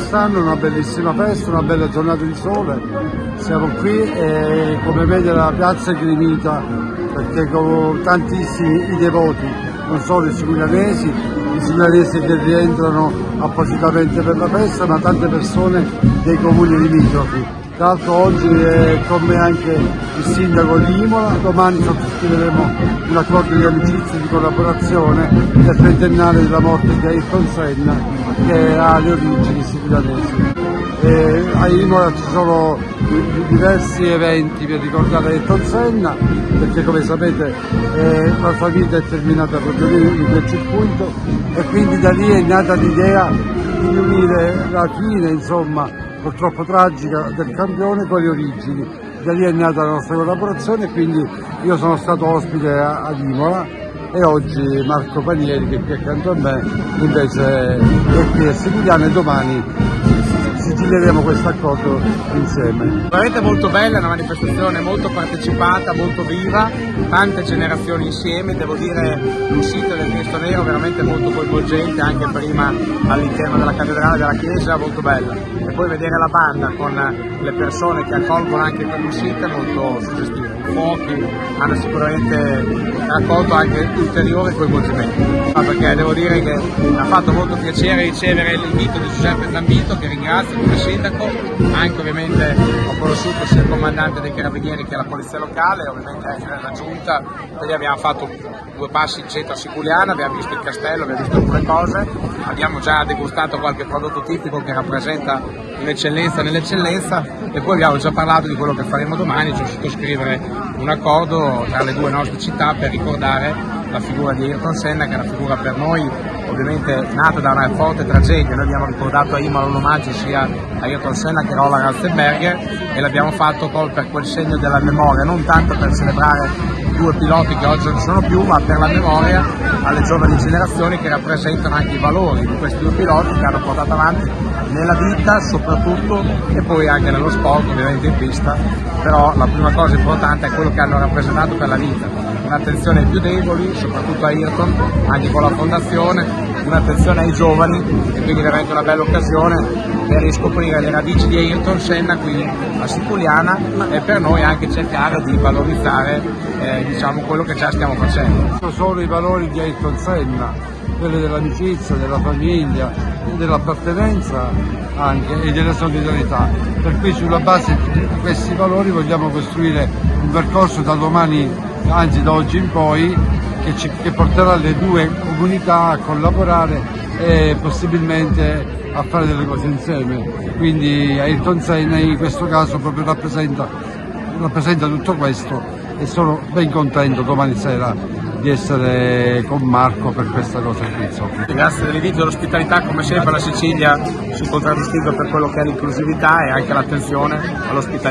quest'anno, una bellissima festa, una bella giornata di sole. Siamo qui e come vede la piazza è gremita perché con tantissimi i devoti, non solo i sicilianesi che rientrano appositamente per la festa, ma tante persone dei comuni limitrofi. Tra l'altro oggi è con me anche il sindaco di Imola, domani sottoscriveremo un accordo di amicizia e di collaborazione del trentennale della morte di Ayrton Senna, che ha le origini sicilianesi. A Imola ci sono diversi eventi per ricordare Ayrton Senna, perché come sapete la sua vita è terminata proprio lì in quel circuito, e quindi da lì è nata l'idea di unire la fine, insomma, purtroppo tragica del campione con le origini. Da lì è nata la nostra collaborazione, quindi io sono stato ospite ad Imola e oggi Marco Panieri, che è qui accanto a me, invece è qui a Siciliano, e domani sigilleremo questo accordo insieme. Veramente molto bella, una manifestazione molto partecipata, molto viva, tante generazioni insieme. Devo dire l'uscita del Cristo Nero veramente molto coinvolgente, anche prima all'interno della cattedrale, della chiesa, molto bella. E poi vedere la banda con le persone che accolgono anche quell'uscita è molto suggestivo. I fuochi hanno sicuramente raccolto anche ulteriore coinvolgimento. Perché devo dire che mi ha fatto molto piacere ricevere l'invito di Giuseppe Zambito, che ringrazio come sindaco. Anche ovviamente ho conosciuto sia il comandante dei carabinieri che la polizia locale, ovviamente anche nella giunta, quindi abbiamo fatto due passi in centro a Siculiana, abbiamo visto il castello, abbiamo visto alcune cose, abbiamo già degustato qualche prodotto tipico che rappresenta un'eccellenza nell'eccellenza, e poi abbiamo già parlato di quello che faremo domani, cioè sottoscrivere un accordo tra le due nostre città per ricordare la figura di Ayrton Senna, che è una figura per noi ovviamente nata da una forte tragedia. Noi abbiamo ricordato a Imola un omaggio sia a Ayrton Senna che a Roland Ratzenberger, e l'abbiamo fatto proprio per quel segno della memoria, non tanto per celebrare due piloti che oggi non ci sono più, ma per la memoria alle giovani generazioni che rappresentano anche i valori di questi due piloti che hanno portato avanti nella vita soprattutto, e poi anche nello sport, ovviamente in pista, però la prima cosa importante è quello che hanno rappresentato per la vita, un'attenzione ai più deboli, soprattutto a Ayrton, anche con la fondazione, un'attenzione ai giovani, e quindi veramente una bella occasione per riscoprire le radici di Ayrton Senna qui a Siculiana, e per noi anche cercare di valorizzare diciamo quello che già stiamo facendo. Sono i valori di Ayrton Senna, quelli dell'amicizia, della famiglia, dell'appartenenza anche e della solidarietà. Per cui sulla base di questi valori vogliamo costruire un percorso da domani, anzi da oggi in poi, che porterà le due comunità a collaborare e possibilmente a fare delle cose insieme. Quindi Ayrton Senna in questo caso proprio rappresenta tutto questo, e sono ben contento domani sera di essere con Marco per questa cosa qui. Grazie dell'invito e dell'ospitalità, come sempre la Sicilia si contraddistingue per quello che è l'inclusività e anche l'attenzione all'ospitalità.